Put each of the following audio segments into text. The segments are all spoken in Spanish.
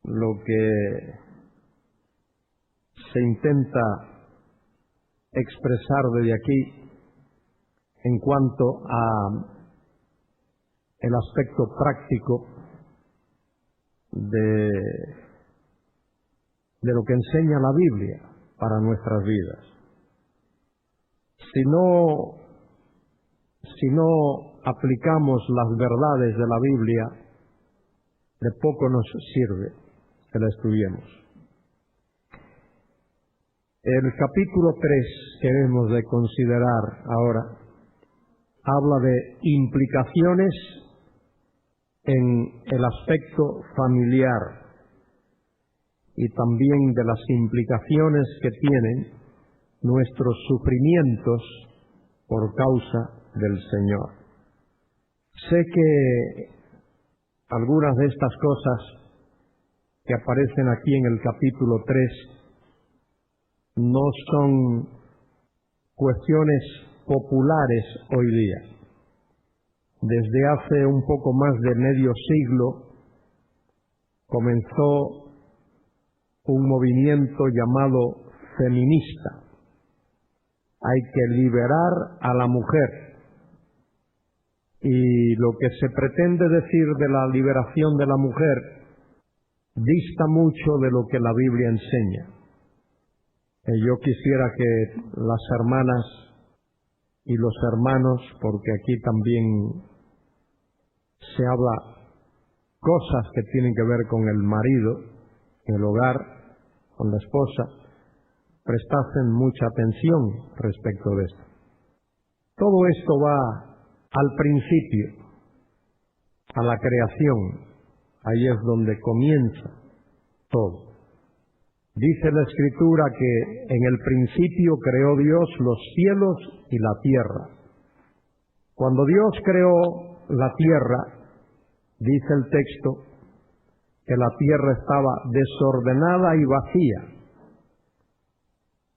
lo que se intenta expresar desde aquí en cuanto a el aspecto práctico de lo que enseña la Biblia para nuestras vidas. Si no aplicamos las verdades de la Biblia, de poco nos sirve que la estudiemos. El capítulo 3 que hemos de considerar ahora habla de implicaciones en el aspecto familiar y también de las implicaciones que tienen nuestros sufrimientos por causa del Señor. Sé que algunas de estas cosas que aparecen aquí en el capítulo 3 no son cuestiones populares hoy día. Desde hace un poco más de medio siglo comenzó un movimiento llamado feminista. Hay que liberar a la mujer. Y lo que se pretende decir de la liberación de la mujer dista mucho de lo que la Biblia enseña. Yo quisiera que las hermanas y los hermanos, porque aquí también se habla cosas que tienen que ver con el marido, el hogar, con la esposa, prestasen mucha atención respecto de esto. Todo esto va al principio, a la creación. Ahí es donde comienza todo. Dice la Escritura que en el principio creó Dios los cielos y la tierra. Cuando Dios creó la tierra, dice el texto, que la tierra estaba desordenada y vacía.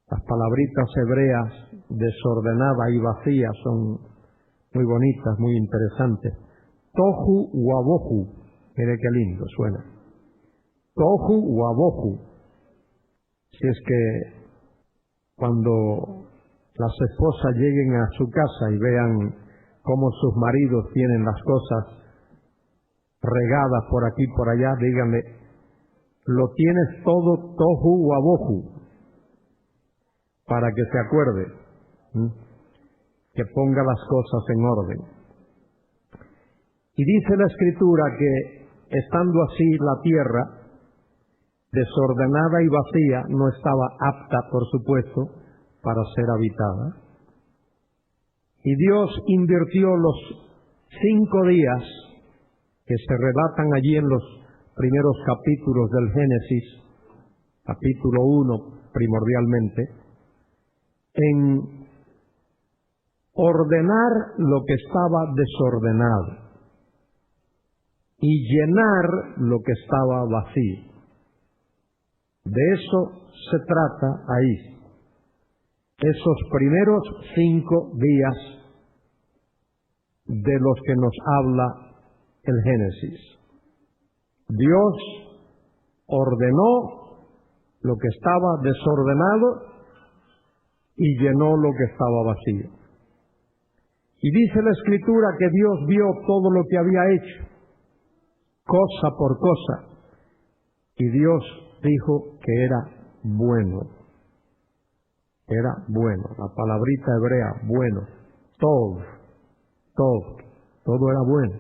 Las palabritas hebreas, desordenada y vacía, son muy bonitas, muy interesantes. Tohu wabohu, mire qué lindo suena. Tohu wabohu. Si es que cuando las esposas lleguen a su casa y vean cómo sus maridos tienen las cosas regadas por aquí y por allá, díganle, lo tienes todo tohu wabohu, para que se acuerde, que ponga las cosas en orden. Y dice la Escritura que estando así la tierra desordenada y vacía, no estaba apta, por supuesto, para ser habitada. Y Dios invirtió los 5 días que se relatan allí en los primeros capítulos del Génesis, capítulo 1 primordialmente, en ordenar lo que estaba desordenado y llenar lo que estaba vacío. De eso se trata ahí. Esos primeros 5 días de los que nos habla el Génesis. Dios ordenó lo que estaba desordenado y llenó lo que estaba vacío. Y dice la Escritura que Dios vio todo lo que había hecho, cosa por cosa, y Dios dijo que era bueno. Era bueno. La palabrita hebrea, bueno. Todo era bueno.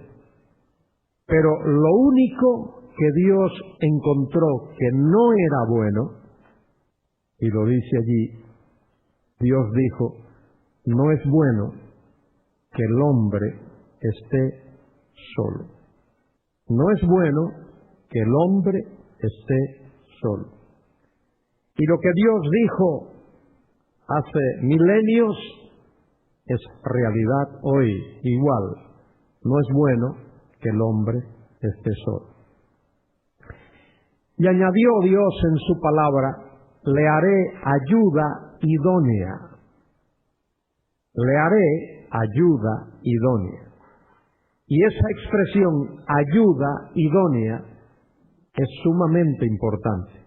Pero lo único que Dios encontró que no era bueno, y lo dice allí, Dios dijo, no es bueno que el hombre esté solo. No es bueno que el hombre esté solo. Y lo que Dios dijo hace milenios es realidad hoy igual. No es bueno que el hombre esté solo. Y añadió Dios en su palabra, le haré ayuda idónea. Le haré ayuda idónea. Y esa expresión, ayuda idónea, es sumamente importante.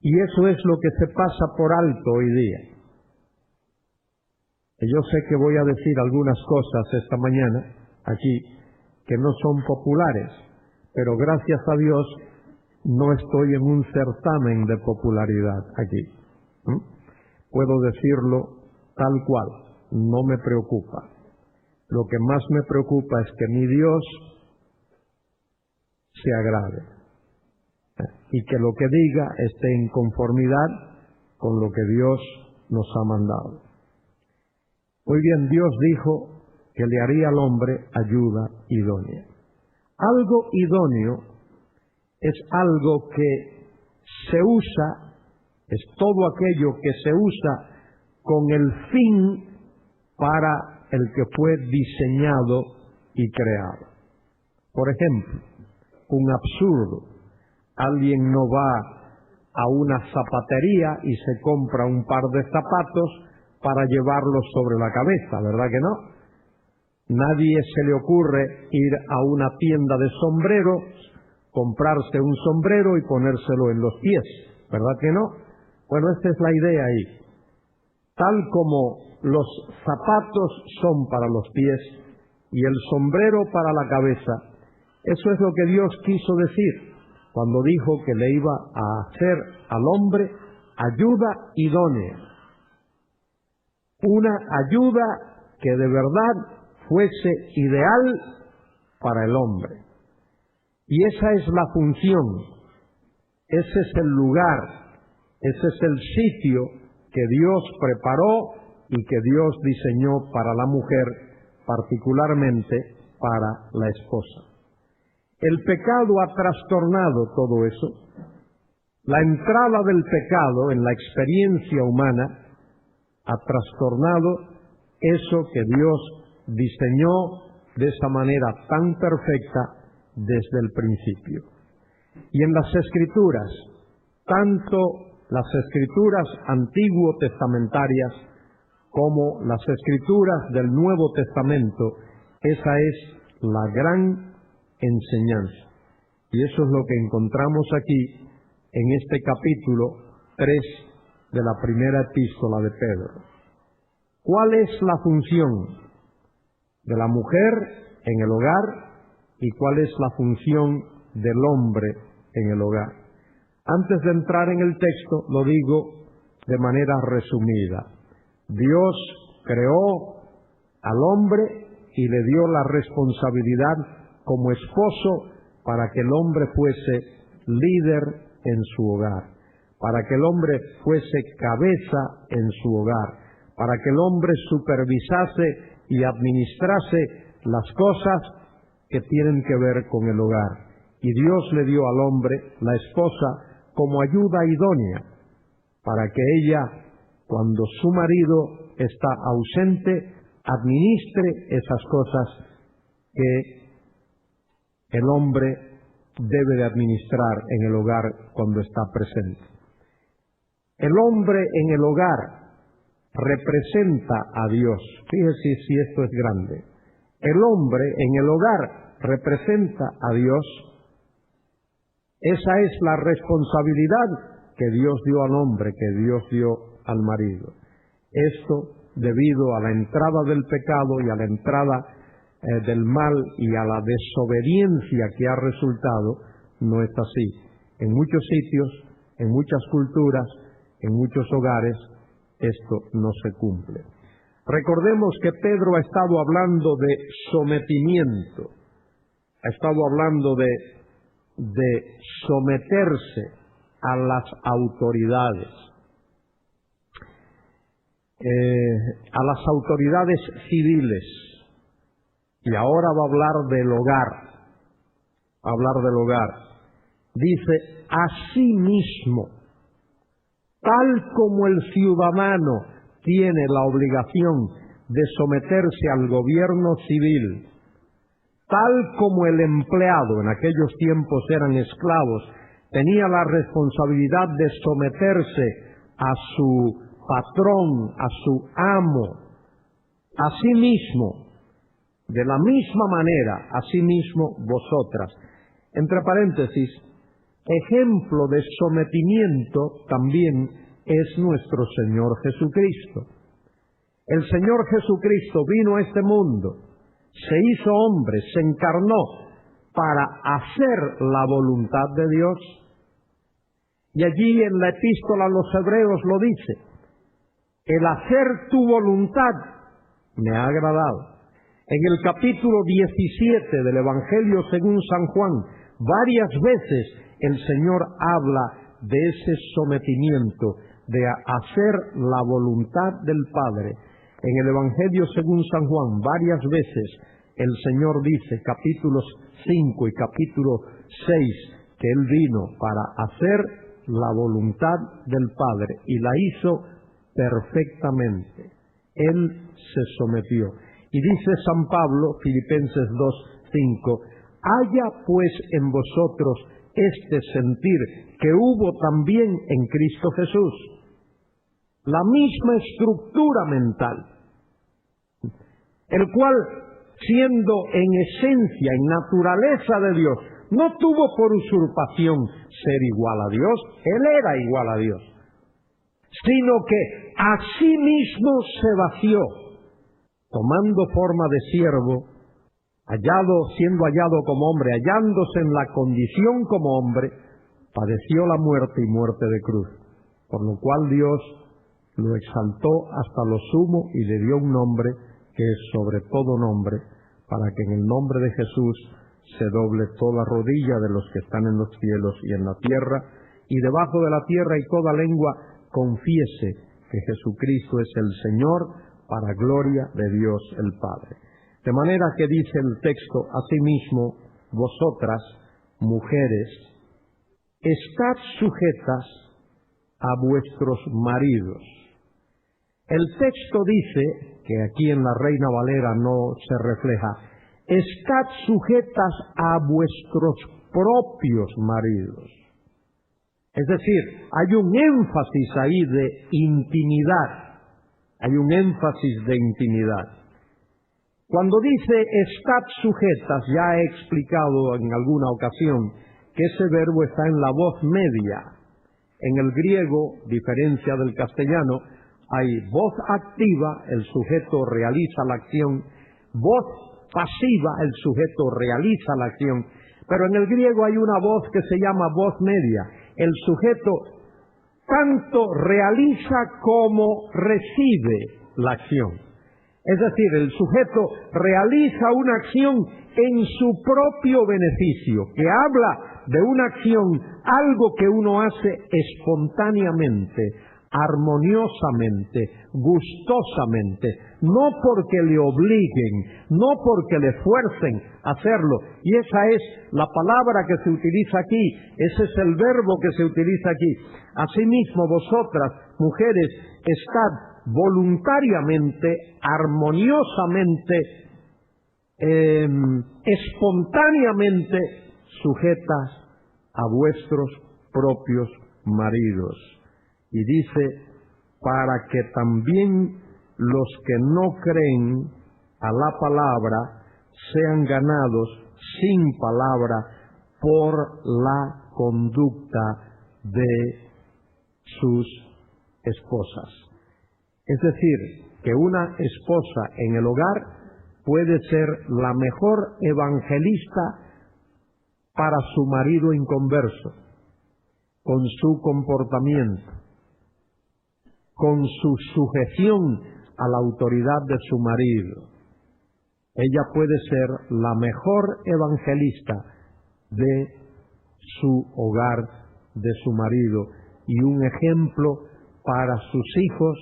Y eso es lo que se pasa por alto hoy día. Y yo sé que voy a decir algunas cosas esta mañana aquí que no son populares, pero gracias a Dios no estoy en un certamen de popularidad aquí. Puedo decirlo tal cual, no me preocupa. Lo que más me preocupa es que mi Dios se agrade y que lo que diga esté en conformidad con lo que Dios nos ha mandado. Muy bien, Dios dijo que le haría al hombre ayuda idónea. Algo idóneo es algo que se usa, es todo aquello que se usa con el fin para el que fue diseñado y creado. Por ejemplo, un absurdo. Alguien no va a una zapatería y se compra un par de zapatos para llevarlos sobre la cabeza, ¿verdad que no? Nadie se le ocurre ir a una tienda de sombreros, comprarse un sombrero y ponérselo en los pies, ¿verdad que no? Bueno, esta es la idea ahí. Tal como los zapatos son para los pies y el sombrero para la cabeza, eso es lo que Dios quiso decir cuando dijo que le iba a hacer al hombre ayuda idónea. Una ayuda que de verdad fuese ideal para el hombre. Y esa es la función, ese es el lugar, ese es el sitio que Dios preparó y que Dios diseñó para la mujer, particularmente para la esposa. El pecado ha trastornado todo eso. La entrada del pecado en la experiencia humana ha trastornado eso que Dios diseñó de esa manera tan perfecta desde el principio. Y en las Escrituras, tanto las Escrituras antiguo-testamentarias como las Escrituras del Nuevo Testamento, esa es la gran enseñanza. Y eso es lo que encontramos aquí en este capítulo 3 de la primera epístola de Pedro. ¿Cuál es la función de la mujer en el hogar y cuál es la función del hombre en el hogar? Antes de entrar en el texto, lo digo de manera resumida. Dios creó al hombre y le dio la responsabilidad como esposo para que el hombre fuese líder en su hogar, para que el hombre fuese cabeza en su hogar, para que el hombre supervisase y administrase las cosas que tienen que ver con el hogar. Y Dios le dio al hombre la esposa como ayuda idónea, para que ella, cuando su marido está ausente, administre esas cosas que el hombre debe de administrar en el hogar cuando está presente. El hombre en el hogar representa a Dios. Fíjese si esto es grande. El hombre en el hogar representa a Dios. Esa es la responsabilidad que Dios dio al hombre, que Dios dio al marido. Esto debido a la entrada del pecado y a la entrada del mal y a la desobediencia que ha resultado, no es así. En muchos sitios, en muchas culturas, en muchos hogares, esto no se cumple. Recordemos que Pedro ha estado hablando de sometimiento, ha estado hablando de someterse a las autoridades, civiles. Y ahora va a hablar del hogar. Dice, asimismo, tal como el ciudadano tiene la obligación de someterse al gobierno civil, tal como el empleado, en aquellos tiempos eran esclavos, tenía la responsabilidad de someterse a su patrón, a su amo, asimismo, de la misma manera, asimismo vosotras. Entre paréntesis, ejemplo de sometimiento también es nuestro Señor Jesucristo. El Señor Jesucristo vino a este mundo, se hizo hombre, se encarnó para hacer la voluntad de Dios. Y allí en la epístola a los Hebreos lo dice: el hacer tu voluntad me ha agradado. En el capítulo 17 del Evangelio según San Juan, varias veces el Señor habla de ese sometimiento, de hacer la voluntad del Padre. En el Evangelio según San Juan, varias veces el Señor dice, capítulos 5 y capítulo 6, que Él vino para hacer la voluntad del Padre y la hizo perfectamente. Él se sometió. Y dice San Pablo, Filipenses 2:5, haya pues en vosotros este sentir que hubo también en Cristo Jesús. La misma estructura mental, el cual, siendo en esencia, en naturaleza de Dios, no tuvo por usurpación ser igual a Dios, Él era igual a Dios, sino que a sí mismo se vació, tomando forma de siervo, siendo hallado como hombre, hallándose en la condición como hombre, padeció la muerte y muerte de cruz, por lo cual Dios lo exaltó hasta lo sumo y le dio un nombre que es sobre todo nombre, para que en el nombre de Jesús se doble toda rodilla de los que están en los cielos y en la tierra, y debajo de la tierra, y toda lengua confiese que Jesucristo es el Señor, para gloria de Dios el Padre. De manera que dice el texto, asimismo, vosotras, mujeres, estad sujetas a vuestros maridos. El texto dice, que aquí en la Reina Valera no se refleja, estad sujetas a vuestros propios maridos. Es decir, hay un énfasis ahí de intimidad, hay un énfasis de intimidad. Cuando dice estad sujetas, ya he explicado en alguna ocasión que ese verbo está en la voz media. En el griego, diferencia del castellano, hay voz activa, el sujeto realiza la acción, voz pasiva, el sujeto realiza la acción, pero en el griego hay una voz que se llama voz media. El sujeto tanto realiza como recibe la acción. Es decir, el sujeto realiza una acción en su propio beneficio, que habla de una acción, algo que uno hace espontáneamente, armoniosamente, gustosamente, no porque le obliguen, no porque le fuercen a hacerlo. Y esa es la palabra que se utiliza aquí, ese es el verbo que se utiliza aquí. Asimismo, vosotras, mujeres, estad voluntariamente, armoniosamente, espontáneamente sujetas a vuestros propios maridos. Y dice, para que también los que no creen a la palabra sean ganados sin palabra por la conducta de sus esposas. Es decir, que una esposa en el hogar puede ser la mejor evangelista para su marido inconverso, con su comportamiento, con su sujeción a la autoridad de su marido. Ella puede ser la mejor evangelista de su hogar, de su marido, y un ejemplo para sus hijos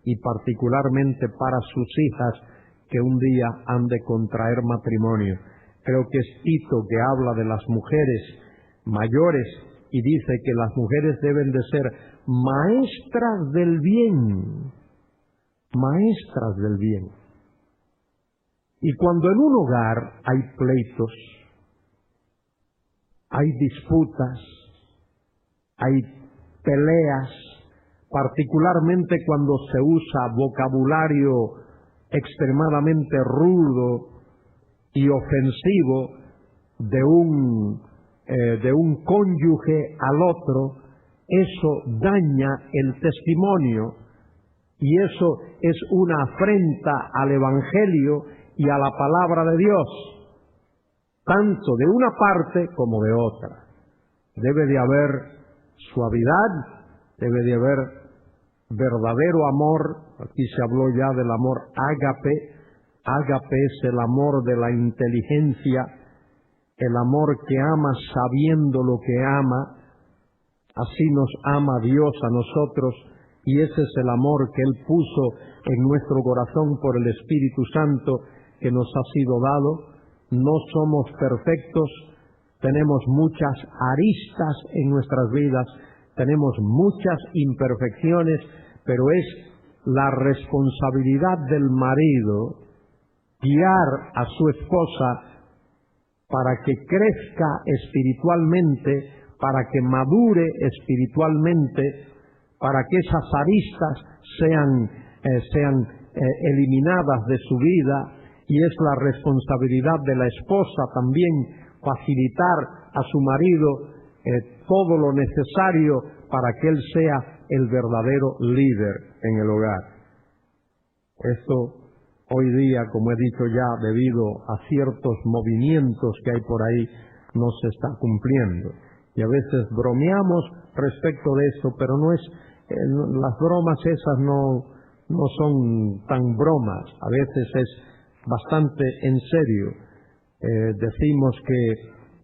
y particularmente para sus hijas que un día han de contraer matrimonio. Creo que es Tito que habla de las mujeres mayores y dice que las mujeres deben de ser maestras del bien, maestras del bien. Y cuando en un hogar hay pleitos, hay disputas, hay peleas, particularmente cuando se usa vocabulario extremadamente rudo y ofensivo de un de un cónyuge al otro, eso daña el testimonio y eso es una afrenta al Evangelio y a la palabra de Dios, tanto de una parte como de otra. Debe de haber suavidad, debe de haber verdadero amor. Aquí se habló ya del amor ágape. Ágape es el amor de la inteligencia, el amor que ama sabiendo lo que ama. Así nos ama Dios a nosotros, y ese es el amor que Él puso en nuestro corazón por el Espíritu Santo que nos ha sido dado. No somos perfectos, tenemos muchas aristas en nuestras vidas, tenemos muchas imperfecciones, pero es la responsabilidad del marido guiar a su esposa para que crezca espiritualmente, para que madure espiritualmente, para que esas aristas sean eliminadas de su vida, y es la responsabilidad de la esposa también facilitar a su marido todo lo necesario para que él sea el verdadero líder en el hogar. Esto hoy día, como he dicho ya, debido a ciertos movimientos que hay por ahí, no se está cumpliendo. Y a veces bromeamos respecto de esto, pero no es, las bromas esas no son tan bromas, a veces es bastante en serio. Decimos que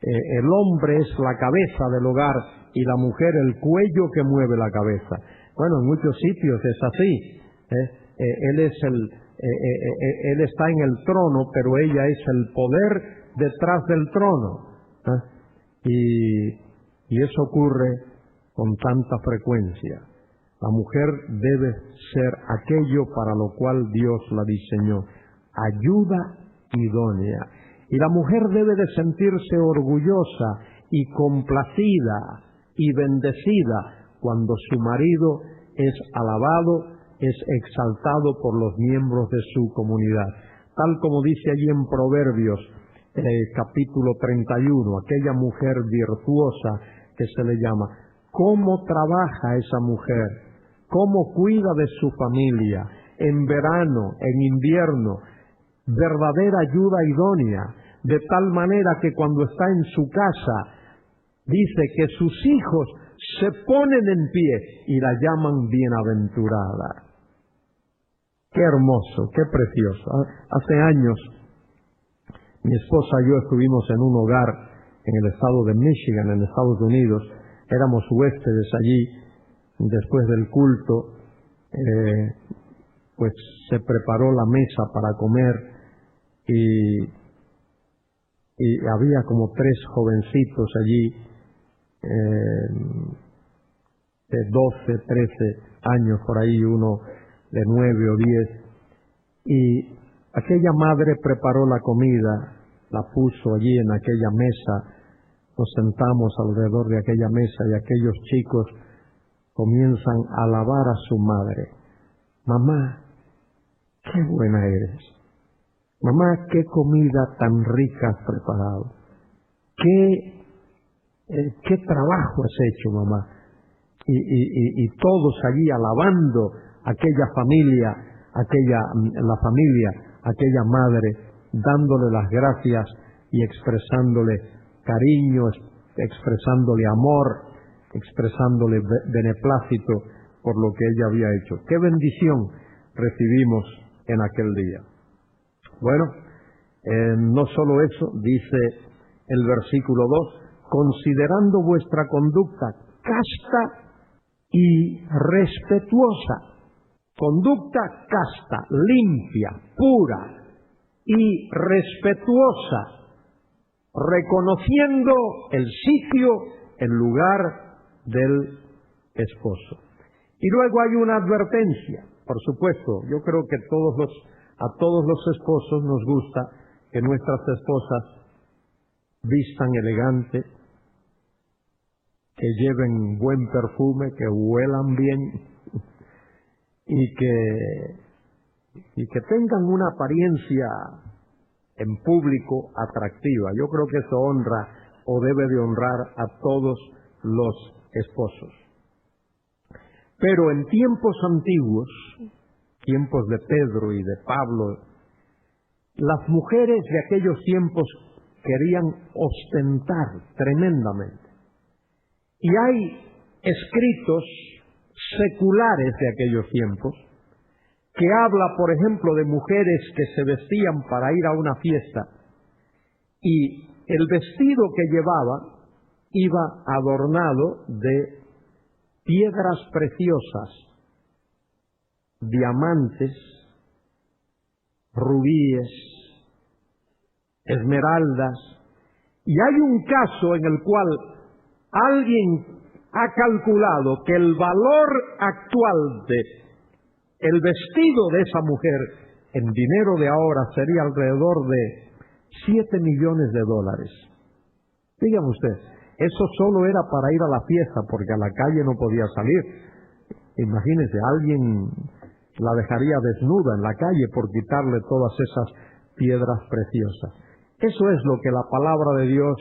el hombre es la cabeza del hogar y la mujer el cuello que mueve la cabeza. Bueno, en muchos sitios es así. Él está en el trono, pero ella es el poder detrás del trono. Y eso ocurre con tanta frecuencia. La mujer debe ser aquello para lo cual Dios la diseñó: ayuda idónea. Y la mujer debe de sentirse orgullosa y complacida y bendecida cuando su marido es alabado, es exaltado por los miembros de su comunidad. Tal como dice allí en Proverbios, capítulo 31, aquella mujer virtuosa que se le llama. ¿Cómo trabaja esa mujer? ¿Cómo cuida de su familia? En verano, en invierno, verdadera ayuda idónea, de tal manera que cuando está en su casa, dice que sus hijos se ponen en pie y la llaman bienaventurada. Qué hermoso, qué precioso. Hace años, mi esposa y yo estuvimos en un hogar en el estado de Michigan, en Estados Unidos. Éramos huéspedes allí. Después del culto, pues se preparó la mesa para comer y había como 3 jovencitos allí, de 12, 13 años por ahí, uno de 9 o 10, y aquella madre preparó la comida, la puso allí en aquella mesa, nos sentamos alrededor de aquella mesa y aquellos chicos comienzan a alabar a su madre. Mamá, qué buena eres. Mamá, qué comida tan rica has preparado. Qué trabajo has hecho, mamá. Y todos allí alabando aquella familia, aquella madre, dándole las gracias y expresándole cariño, expresándole amor, expresándole beneplácito por lo que ella había hecho. ¡Qué bendición recibimos en aquel día! Bueno, no solo eso, dice el versículo 2, considerando vuestra conducta casta y respetuosa. Conducta casta, limpia, pura y respetuosa, reconociendo el sitio, el lugar del esposo. Y luego hay una advertencia, por supuesto. Yo creo que a todos los esposos nos gusta que nuestras esposas vistan elegante, que lleven buen perfume, que huelan bien y que tengan una apariencia en público atractiva. Yo creo que eso honra o debe de honrar a todos los esposos. Pero en tiempos antiguos, tiempos de Pedro y de Pablo, las mujeres de aquellos tiempos querían ostentar tremendamente. Y hay escritos seculares de aquellos tiempos que habla, por ejemplo, de mujeres que se vestían para ir a una fiesta y el vestido que llevaba iba adornado de piedras preciosas, diamantes, rubíes, esmeraldas. Y hay un caso en el cual alguien ha calculado que el valor actual de el vestido de esa mujer en dinero de ahora sería alrededor de $7 millones. Dígame usted, eso solo era para ir a la fiesta, porque a la calle no podía salir. Imagínese, alguien la dejaría desnuda en la calle por quitarle todas esas piedras preciosas. Eso es lo que la palabra de Dios,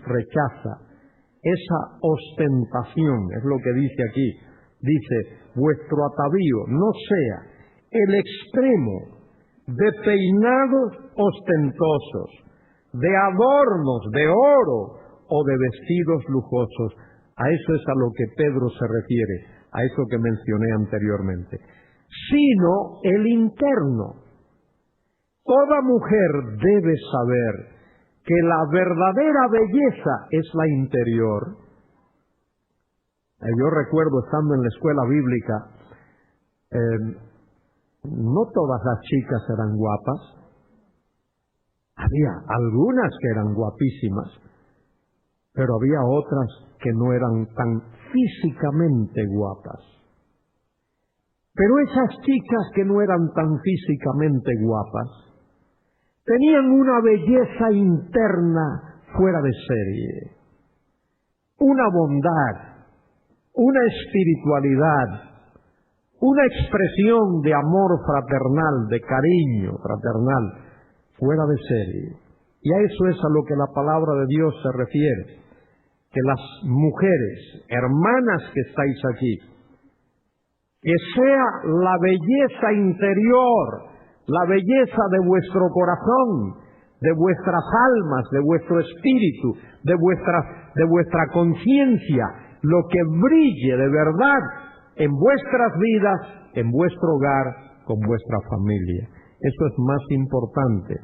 rechaza. Esa ostentación, es lo que dice aquí. Dice, vuestro atavío no sea el extremo de peinados ostentosos, de adornos de oro o de vestidos lujosos. A eso es a lo que Pedro se refiere, a eso que mencioné anteriormente. Sino el interno. Toda mujer debe saber que la verdadera belleza es la interior. Yo recuerdo estando en la escuela bíblica, no todas las chicas eran guapas. Había algunas que eran guapísimas, pero había otras que no eran tan físicamente guapas. Pero esas chicas que no eran tan físicamente guapas, tenían una belleza interna fuera de serie, una bondad, una espiritualidad, una expresión de amor fraternal, de cariño fraternal, fuera de serie. Y a eso es a lo que la palabra de Dios se refiere, que las mujeres, hermanas que estáis aquí, que sea la belleza interior, la belleza de vuestro corazón, de vuestras almas, de vuestro espíritu, de vuestra conciencia, lo que brille de verdad en vuestras vidas, en vuestro hogar, con vuestra familia. Eso es más importante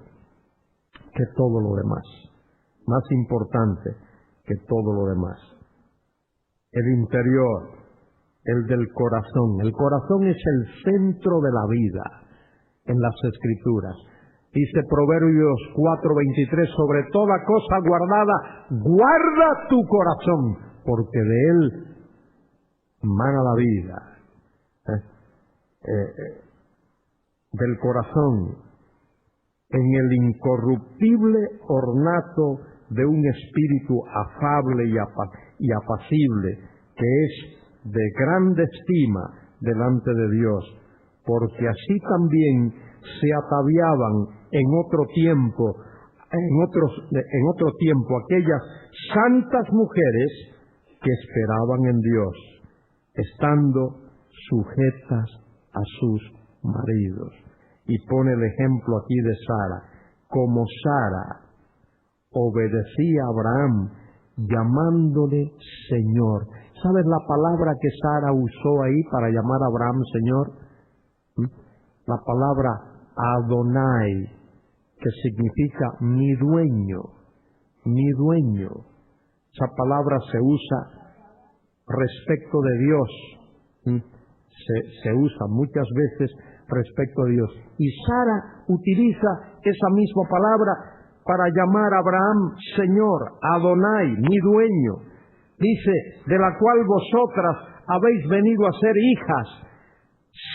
que todo lo demás. Más importante que todo lo demás. El interior, el del corazón. El corazón es el centro de la vida en las Escrituras. Dice Proverbios 4:23, sobre toda cosa guardada, guarda tu corazón, porque de él mana la vida. Del corazón, en el incorruptible ornato de un espíritu afable y apacible, que es de grande estima delante de Dios, porque así también se ataviaban en otro tiempo aquellas santas mujeres que esperaban en Dios, estando sujetas a sus maridos. Y pone el ejemplo aquí de Sara, como Sara obedecía a Abraham, llamándole Señor. ¿Sabes la palabra que Sara usó ahí para llamar a Abraham Señor? La palabra Adonai, que significa mi dueño, mi dueño. Esa palabra se usa respecto de Dios. Se usa muchas veces respecto a Dios. Y Sara utiliza esa misma palabra para llamar a Abraham Señor, Adonai, mi dueño. Dice, de la cual vosotras habéis venido a ser hijas,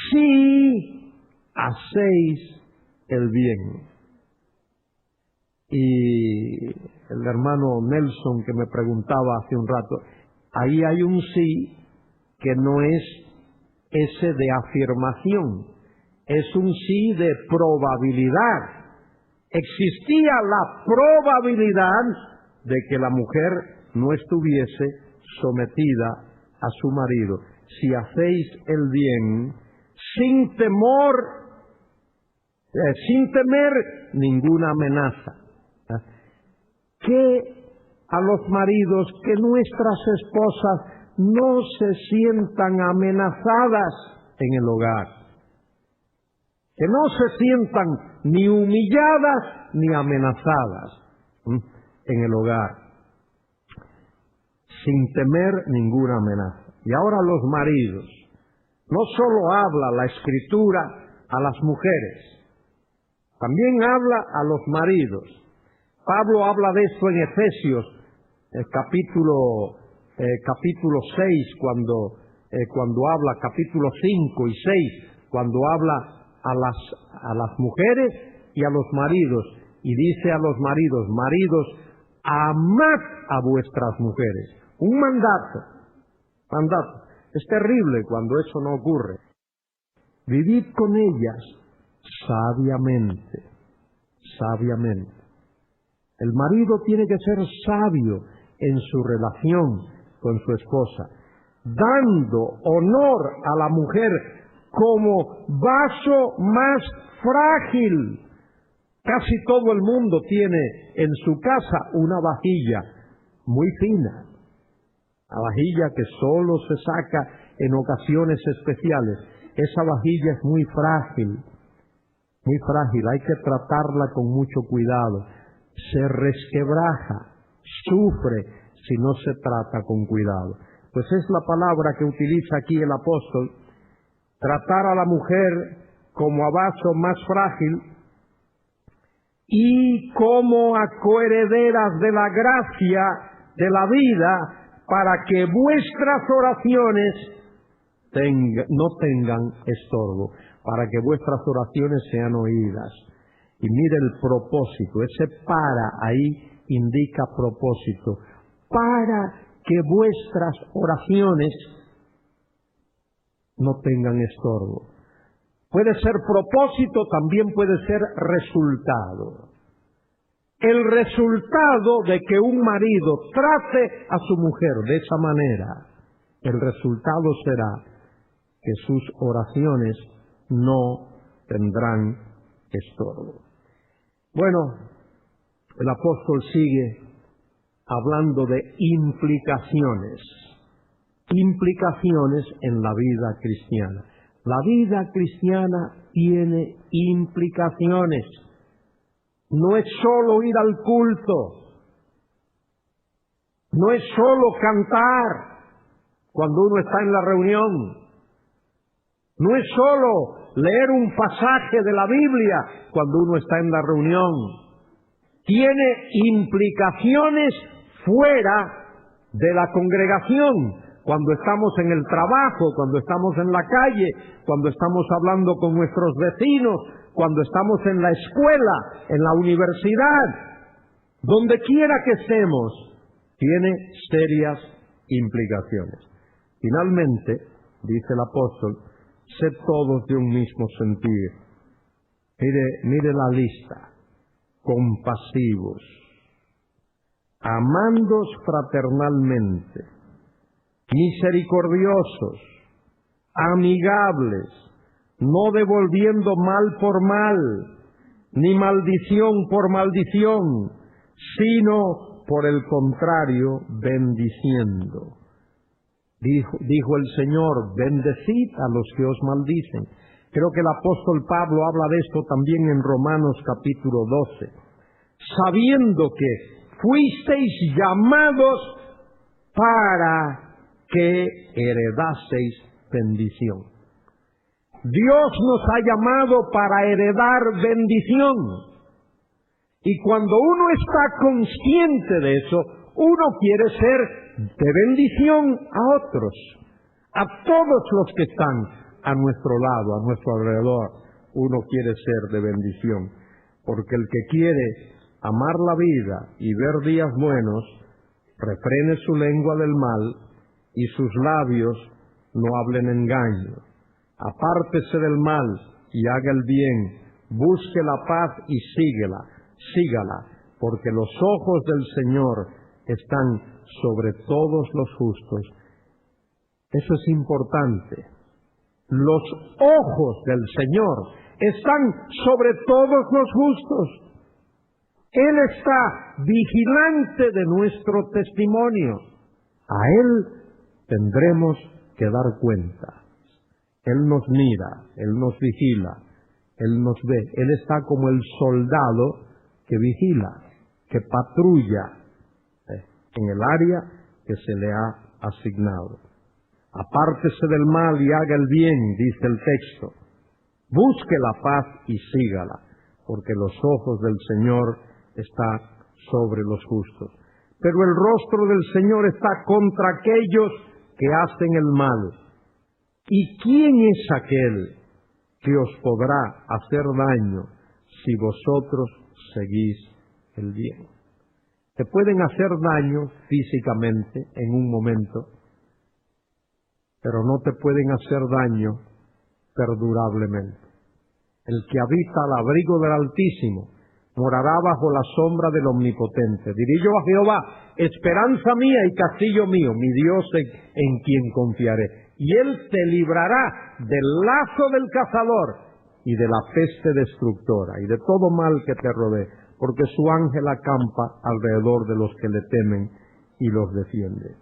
si hacéis el bien. Y el hermano Nelson que me preguntaba hace un rato, ahí hay un sí que no es ese de afirmación, es un sí de probabilidad. existía la probabilidad de que la mujer no estuviese sometida a su marido. Si hacéis el bien, sin temer ninguna amenaza. Que a los maridos, que nuestras esposas no se sientan amenazadas en el hogar. Que no se sientan ni humilladas ni amenazadas en el hogar, sin temer ninguna amenaza. Y ahora los maridos. No solo habla la Escritura a las mujeres, también habla a los maridos. Pablo habla de esto en Efesios, capítulo 6, cuando habla, capítulo 5 y 6, cuando habla a las mujeres y a los maridos, y dice a los maridos: maridos, amad a vuestras mujeres. Un mandato. Es terrible cuando eso no ocurre. Vivid con ellas sabiamente. El marido tiene que ser sabio en su relación con su esposa, dando honor a la mujer como vaso más frágil. Casi todo el mundo tiene en su casa una vajilla muy fina, la vajilla que solo se saca en ocasiones especiales. Esa vajilla es muy frágil, hay que tratarla con mucho cuidado. Se resquebraja, sufre si no se trata con cuidado. Pues es la palabra que utiliza aquí el apóstol: tratar a la mujer como a vaso más frágil y como a coherederas de la gracia de la vida, para que vuestras oraciones no tengan estorbo, para que vuestras oraciones sean oídas. Y mire el propósito, ese para ahí indica propósito, para que vuestras oraciones no tengan estorbo. Puede ser propósito, también puede ser resultado. El resultado de que un marido trate a su mujer de esa manera, el resultado será que sus oraciones no tendrán estorbo. Bueno, el apóstol sigue hablando de implicaciones en la vida cristiana. La vida cristiana tiene implicaciones. No es solo ir al culto, no es solo cantar cuando uno está en la reunión, no es solo leer un pasaje de la Biblia cuando uno está en la reunión. Tiene implicaciones fuera de la congregación, cuando estamos en el trabajo, cuando estamos en la calle, cuando estamos hablando con nuestros vecinos, cuando estamos en la escuela, en la universidad, donde quiera que estemos, tiene serias implicaciones. Finalmente, dice el apóstol: sed todos de un mismo sentir. Mire la lista: compasivos, amándoos fraternalmente, misericordiosos, amigables, no devolviendo mal por mal, ni maldición por maldición, sino por el contrario, bendiciendo. Dijo el Señor: bendecid a los que os maldicen. Creo que el apóstol Pablo habla de esto también en Romanos capítulo 12. Sabiendo que fuisteis llamados para que heredaseis bendición. Dios nos ha llamado para heredar bendición. Y cuando uno está consciente de eso, uno quiere ser de bendición a otros, a todos los que están a nuestro lado, a nuestro alrededor. Uno quiere ser de bendición, porque el que quiere amar la vida y ver días buenos, refrene su lengua del mal y sus labios no hablen engaño. Apártese del mal y haga el bien, busque la paz y síguela. sígala, porque los ojos del Señor están sobre todos los justos. Eso es importante. Los ojos del Señor están sobre todos los justos. Él está vigilante de nuestro testimonio. A Él tendremos que dar cuenta. Él nos mira, Él nos vigila, Él nos ve. Él está como el soldado que vigila, que patrulla en el área que se le ha asignado. Apártese del mal y haga el bien, dice el texto. Busque la paz y sígala, porque los ojos del Señor están sobre los justos. Pero el rostro del Señor está contra aquellos que hacen el mal. ¿Y quién es aquel que os podrá hacer daño si vosotros seguís el bien? Te pueden hacer daño físicamente en un momento, pero no te pueden hacer daño perdurablemente. El que habita al abrigo del Altísimo morará bajo la sombra del Omnipotente. Diré yo a Jehová, esperanza mía y castillo mío, mi Dios en quien confiaré. Y Él te librará del lazo del cazador y de la peste destructora y de todo mal que te rodee, porque su ángel acampa alrededor de los que le temen y los defiende.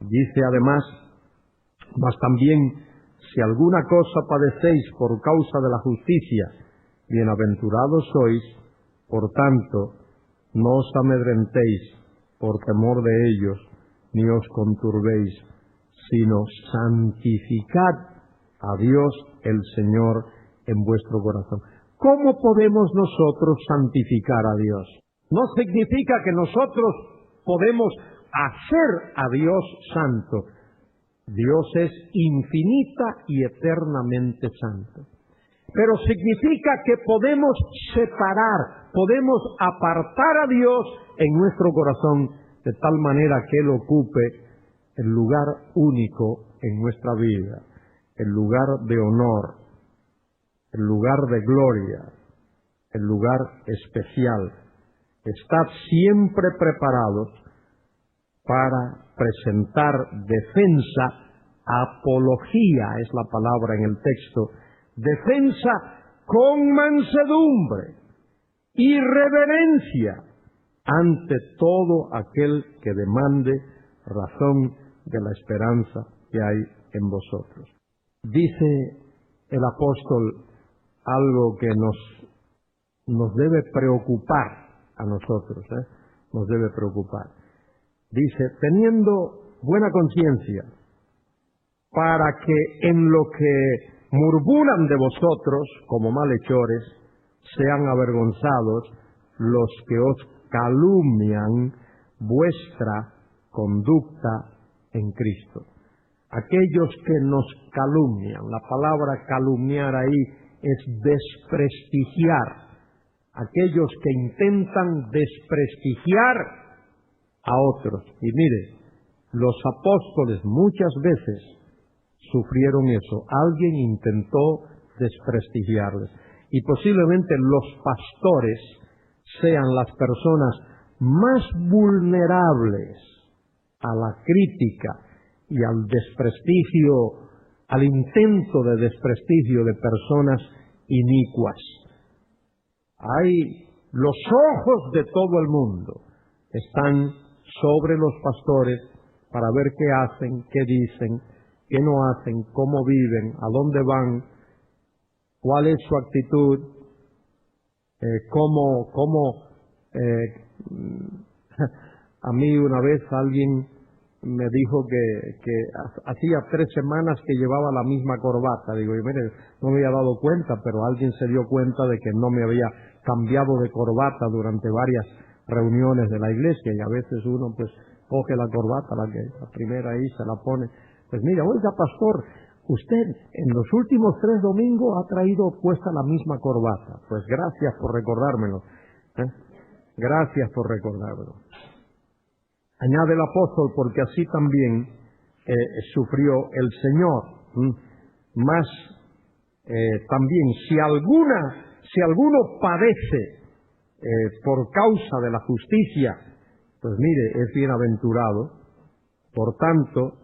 Dice además, mas también, si alguna cosa padecéis por causa de la justicia, bienaventurados sois. Por tanto, no os amedrentéis por temor de ellos, ni os conturbéis, sino santificad a Dios el Señor en vuestro corazón. ¿Cómo podemos nosotros santificar a Dios? No significa que nosotros podemos hacer a Dios santo. Dios es infinita y eternamente santo. Pero significa que podemos separar, podemos apartar a Dios en nuestro corazón de tal manera que Él ocupe el lugar único en nuestra vida, el lugar de honor, el lugar de gloria, el lugar especial. Estad siempre preparados para presentar defensa, apología es la palabra en el texto, defensa con mansedumbre y reverencia ante todo aquel que demande razón de la esperanza que hay en vosotros. Dice el apóstol algo que nos debe preocupar a nosotros, nos debe preocupar. Dice, teniendo buena conciencia, para que en lo que murmuran de vosotros como malhechores, sean avergonzados los que os calumnian vuestra conducta en Cristo. Aquellos que nos calumnian, la palabra calumniar ahí es desprestigiar. Aquellos que intentan desprestigiar a otros. Y mire, los apóstoles muchas veces sufrieron eso. Alguien intentó desprestigiarles. Y posiblemente los pastores sean las personas más vulnerables a la crítica y al desprestigio, al intento de desprestigio de personas inicuas. Los ojos de todo el mundo están sobre los pastores para ver qué hacen, qué dicen, qué no hacen, cómo viven, a dónde van, cuál es su actitud, a mí una vez alguien me dijo que hacía 3 semanas que llevaba la misma corbata. Digo, y mire, no me había dado cuenta, pero alguien se dio cuenta de que no me había cambiado de corbata durante varias reuniones de la iglesia, y a veces uno pues coge la corbata, la primera ahí se la pone. Pues mira, oiga pastor, usted en los últimos 3 domingos ha traído puesta la misma corbata. Pues gracias por recordármelo. Gracias por recordármelo. Añade el apóstol, porque así también sufrió el Señor. Más también, si alguno padece por causa de la justicia, pues mire, es bienaventurado. Por tanto,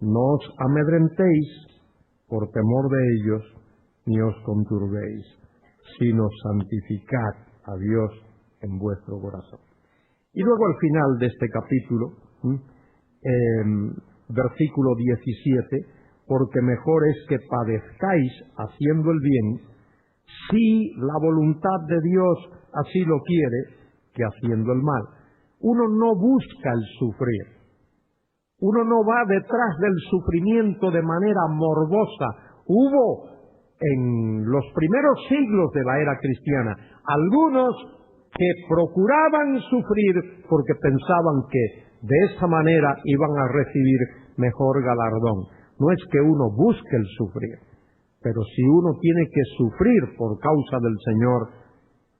no os amedrentéis por temor de ellos, ni os conturbéis, sino santificad a Dios en vuestro corazón. Y luego al final de este capítulo, versículo 17, porque mejor es que padezcáis haciendo el bien, si la voluntad de Dios así lo quiere, que haciendo el mal. Uno no busca el sufrir. Uno no va detrás del sufrimiento de manera morbosa. Hubo en los primeros siglos de la era cristiana algunos que procuraban sufrir porque pensaban que de esa manera iban a recibir mejor galardón. No es que uno busque el sufrir, pero si uno tiene que sufrir por causa del Señor,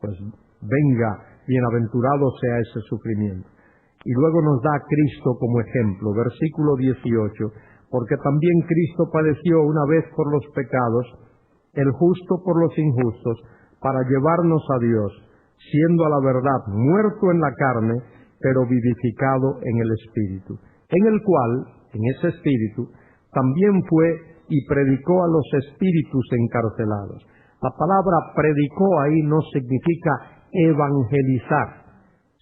pues venga, bienaventurado sea ese sufrimiento. Y luego nos da a Cristo como ejemplo, versículo 18, porque también Cristo padeció una vez por los pecados, el justo por los injustos, para llevarnos a Dios, siendo a la verdad muerto en la carne, pero vivificado en el Espíritu, en el cual, en ese Espíritu, también fue y predicó a los espíritus encarcelados. La palabra predicó ahí no significa evangelizar,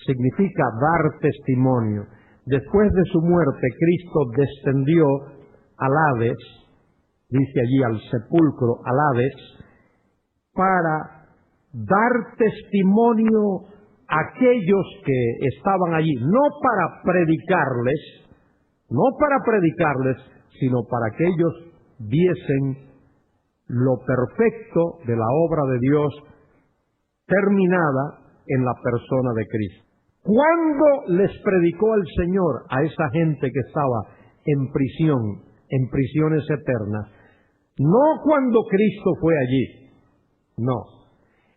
significa dar testimonio. Después de su muerte, Cristo descendió al Hades, dice allí al sepulcro, al Hades, para dar testimonio a aquellos que estaban allí, no para predicarles, sino para que ellos viesen lo perfecto de la obra de Dios terminada en la persona de Cristo. ¿Cuándo les predicó el Señor a esa gente que estaba en prisión, en prisiones eternas? No cuando Cristo fue allí, no.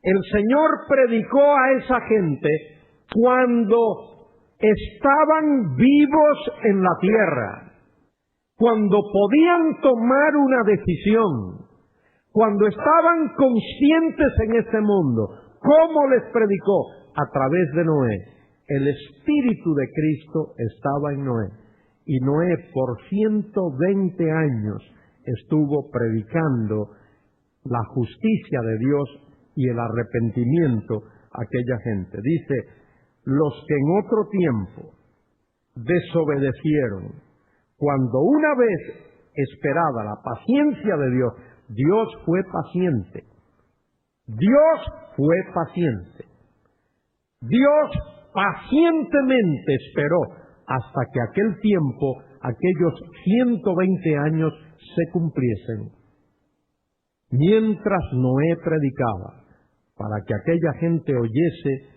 El Señor predicó a esa gente cuando estaban vivos en la tierra, cuando podían tomar una decisión, cuando estaban conscientes en este mundo. ¿Cómo les predicó? A través de Noé. El Espíritu de Cristo estaba en Noé, y Noé por 120 años estuvo predicando la justicia de Dios y el arrepentimiento a aquella gente. Dice, los que en otro tiempo desobedecieron, cuando una vez esperaba la paciencia de Dios, Dios fue paciente. Dios fue paciente. Dios pacientemente esperó hasta que aquel tiempo, aquellos 120 años se cumpliesen. Mientras Noé predicaba, para que aquella gente oyese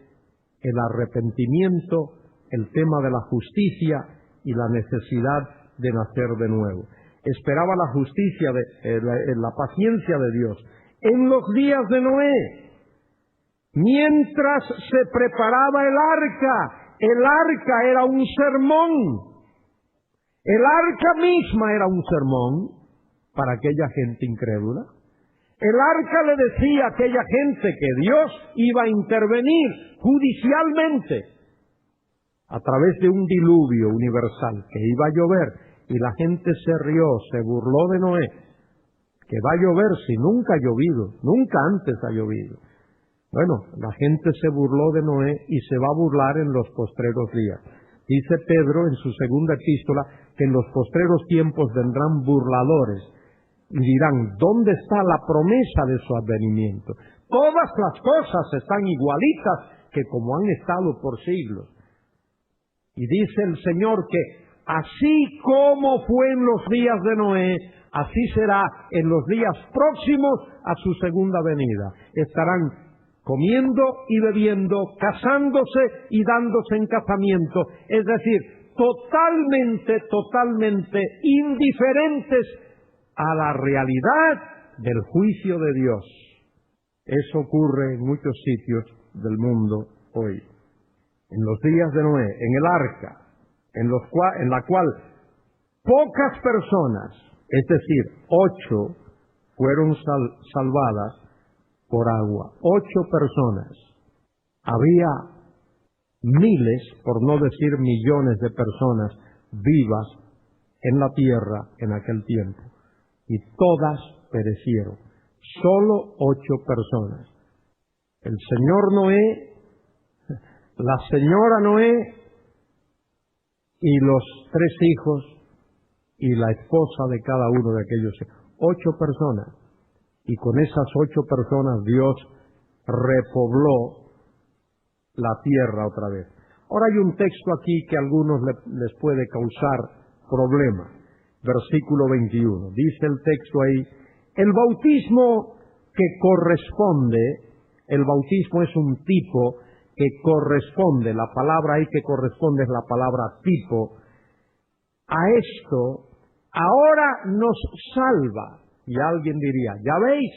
el arrepentimiento, el tema de la justicia y la necesidad de nacer de nuevo. Esperaba la justicia, la paciencia de Dios en los días de Noé, mientras se preparaba el arca. El arca era un sermón. El arca misma era un sermón para aquella gente incrédula. El arca le decía a aquella gente que Dios iba a intervenir judicialmente a través de un diluvio universal, que iba a llover, y la gente se rió, se burló de Noé. Que va a llover si nunca ha llovido, nunca antes ha llovido. Bueno, la gente se burló de Noé y se va a burlar en los postreros días. Dice Pedro en su segunda epístola que en los postreros tiempos vendrán burladores y dirán, ¿dónde está la promesa de su advenimiento? Todas las cosas están igualitas que como han estado por siglos. Y dice el Señor que así como fue en los días de Noé, así será en los días próximos a su segunda venida. Estarán comiendo y bebiendo, casándose y dándose en casamiento, es decir, totalmente indiferentes a la realidad del juicio de Dios. Eso ocurre en muchos sitios del mundo hoy. En los días de Noé, en el arca, en la cual pocas personas, es decir, 8, fueron salvadas por agua. 8 personas. Había miles, por no decir millones de personas vivas en la tierra en aquel tiempo, y todas perecieron. Solo 8 personas. El señor Noé, la señora Noé y los 3 hijos y la esposa de cada uno de aquellos. 8 personas. Y con esas 8 personas Dios repobló la tierra otra vez. Ahora hay un texto aquí que a algunos les puede causar problemas. Versículo 21. Dice el texto ahí, el bautismo que corresponde, el bautismo es un tipo que corresponde, la palabra ahí que corresponde es la palabra tipo, a esto ahora nos salva. Y alguien diría, ya veis,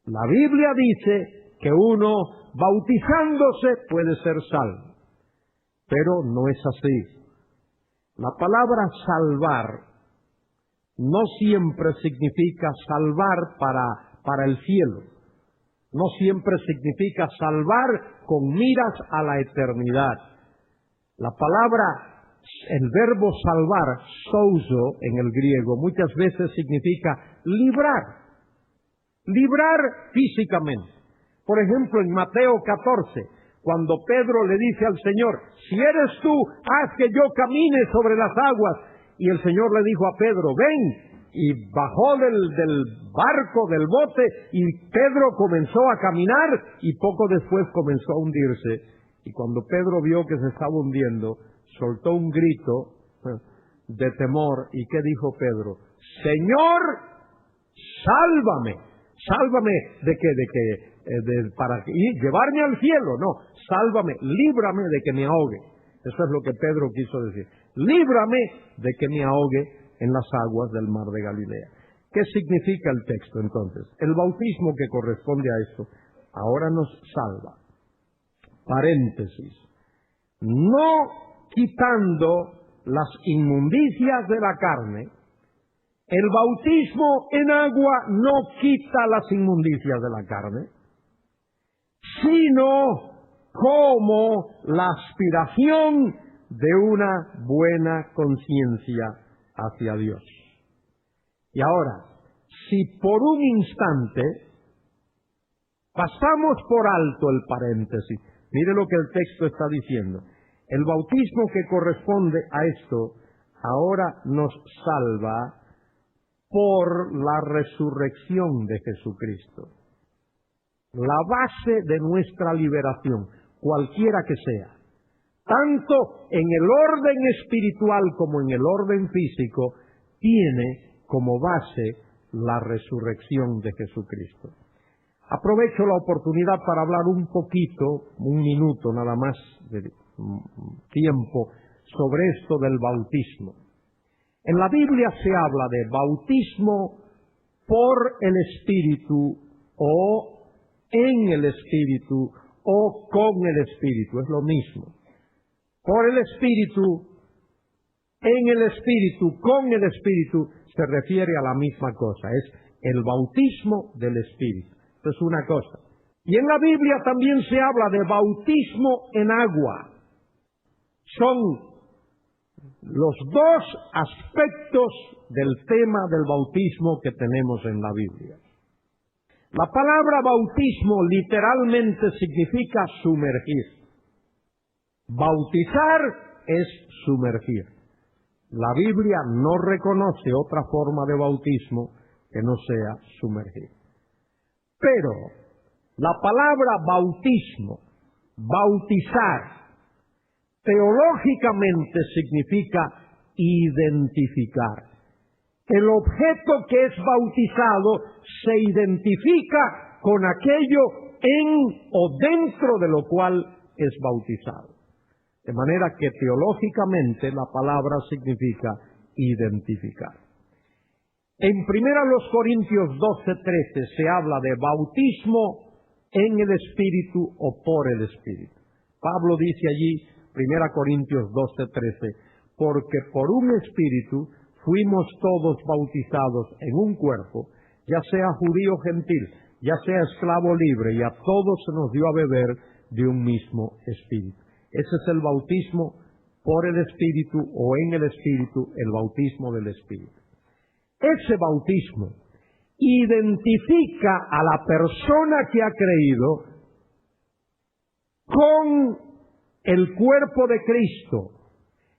la Biblia dice que uno bautizándose puede ser salvo, pero no es así. La palabra salvar no siempre significa salvar para el cielo. No siempre significa salvar con miras a la eternidad. La palabra, el verbo salvar, souzo en el griego, muchas veces significa librar. Librar físicamente. Por ejemplo, en Mateo 14, cuando Pedro le dice al Señor, si eres tú, haz que yo camine sobre las aguas. Y el Señor le dijo a Pedro, ven. Y bajó del barco, del bote, y Pedro comenzó a caminar, y poco después comenzó a hundirse. Y cuando Pedro vio que se estaba hundiendo, soltó un grito de temor. ¿Y qué dijo Pedro? Señor, sálvame. Sálvame de qué, para llevarme al cielo. No, sálvame, líbrame de que me ahogue. Eso es lo que Pedro quiso decir. Líbrame de que me ahogue en las aguas del mar de Galilea. ¿Qué significa el texto entonces? El bautismo que corresponde a esto ahora nos salva. Paréntesis. No quitando las inmundicias de la carne, el bautismo en agua no quita las inmundicias de la carne, sino como la aspiración de una buena conciencia hacia Dios. Y ahora, si por un instante pasamos por alto el paréntesis, mire lo que el texto está diciendo. El bautismo que corresponde a esto ahora nos salva por la resurrección de Jesucristo. La base de nuestra liberación, cualquiera que sea, tanto en el orden espiritual como en el orden físico, tiene como base la resurrección de Jesucristo. Aprovecho la oportunidad para hablar un poquito, un minuto nada más de tiempo, sobre esto del bautismo. En la Biblia se habla de bautismo por el Espíritu o en el Espíritu o con el Espíritu, es lo mismo. Por el Espíritu, en el Espíritu, con el Espíritu, se refiere a la misma cosa, es el bautismo del Espíritu. Esto es una cosa. Y en la Biblia también se habla de bautismo en agua. Son los 2 aspectos del tema del bautismo que tenemos en la Biblia. La palabra bautismo literalmente significa sumergir. Bautizar es sumergir. La Biblia no reconoce otra forma de bautismo que no sea sumergir. Pero la palabra bautismo, bautizar, teológicamente significa identificar. El objeto que es bautizado se identifica con aquello en o dentro de lo cual es bautizado. De manera que teológicamente la palabra significa identificar. En 1 Corintios 12:13 se habla de bautismo en el Espíritu o por el Espíritu. Pablo dice allí, 1 Corintios 12:13, porque por un Espíritu fuimos todos bautizados en un cuerpo, ya sea judío o gentil, ya sea esclavo o libre, y a todos se nos dio a beber de un mismo Espíritu. Ese es el bautismo por el Espíritu o en el Espíritu, el bautismo del Espíritu. Ese bautismo identifica a la persona que ha creído con el cuerpo de Cristo.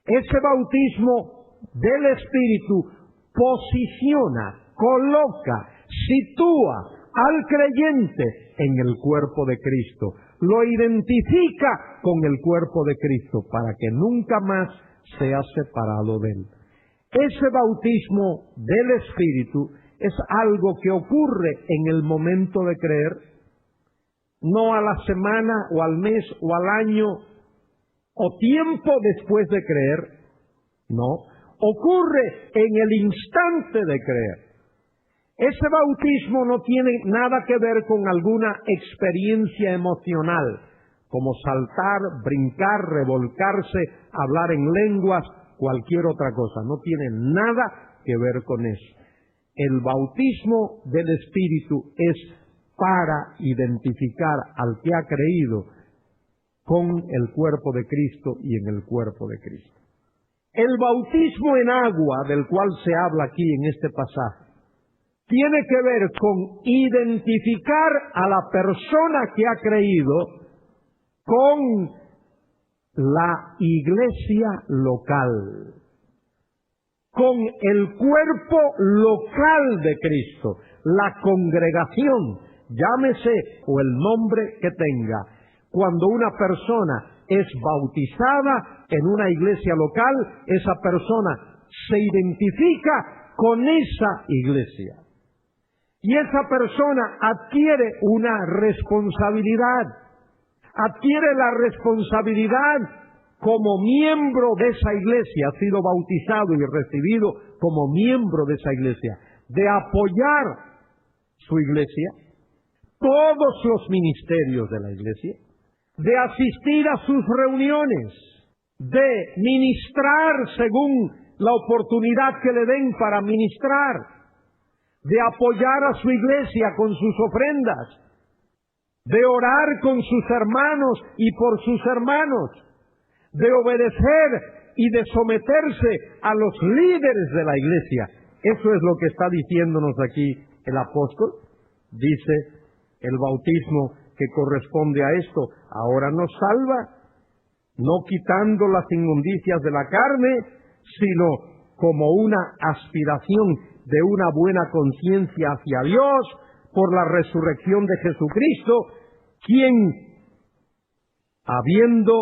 Ese bautismo del Espíritu posiciona, coloca, sitúa al creyente en el cuerpo de Cristo. Lo identifica con el cuerpo de Cristo para que nunca más sea separado de él. Ese bautismo del Espíritu es algo que ocurre en el momento de creer, no a la semana o al mes o al año o tiempo después de creer, no, ocurre en el instante de creer. Ese bautismo no tiene nada que ver con alguna experiencia emocional, como saltar, brincar, revolcarse, hablar en lenguas, cualquier otra cosa. No tiene nada que ver con eso. El bautismo del Espíritu es para identificar al que ha creído con el cuerpo de Cristo y en el cuerpo de Cristo. El bautismo en agua, del cual se habla aquí en este pasaje, tiene que ver con identificar a la persona que ha creído con la iglesia local, con el cuerpo local de Cristo, la congregación, llámese o el nombre que tenga. Cuando una persona es bautizada en una iglesia local, esa persona se identifica con esa iglesia. Y esa persona adquiere una responsabilidad, adquiere la responsabilidad como miembro de esa iglesia, ha sido bautizado y recibido como miembro de esa iglesia, de apoyar su iglesia, todos los ministerios de la iglesia, de asistir a sus reuniones, de ministrar según la oportunidad que le den para ministrar, de apoyar a su iglesia con sus ofrendas, de orar con sus hermanos y por sus hermanos, de obedecer y de someterse a los líderes de la iglesia. Eso es lo que está diciéndonos aquí el apóstol. Dice, el bautismo que corresponde a esto ahora nos salva, no quitando las inmundicias de la carne, sino como una aspiración de una buena conciencia hacia Dios por la resurrección de Jesucristo, quien, habiendo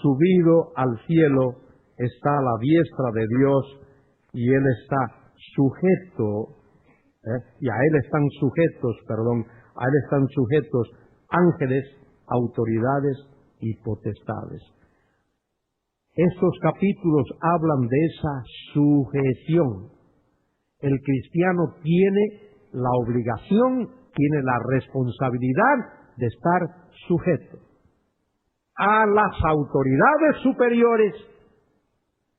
subido al cielo, está a la diestra de Dios y Él está sujeto, y a Él están sujetos ángeles, autoridades y potestades. Estos capítulos hablan de esa sujeción. El cristiano tiene la obligación, tiene la responsabilidad de estar sujeto a las autoridades superiores,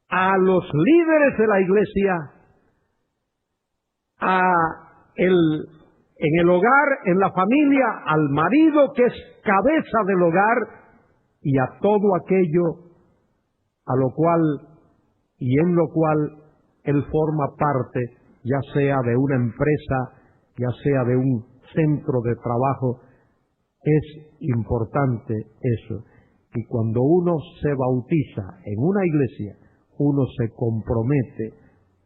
a los líderes de la iglesia, en el hogar, en la familia, al marido que es cabeza del hogar y a todo aquello a lo cual y en lo cual él forma parte, ya sea de una empresa, ya sea de un centro de trabajo. Es importante eso. Y cuando uno se bautiza en una iglesia, uno se compromete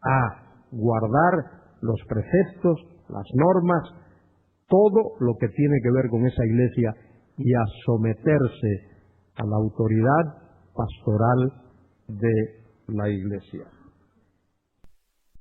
a guardar los preceptos, las normas, todo lo que tiene que ver con esa iglesia y a someterse a la autoridad pastoral de la iglesia.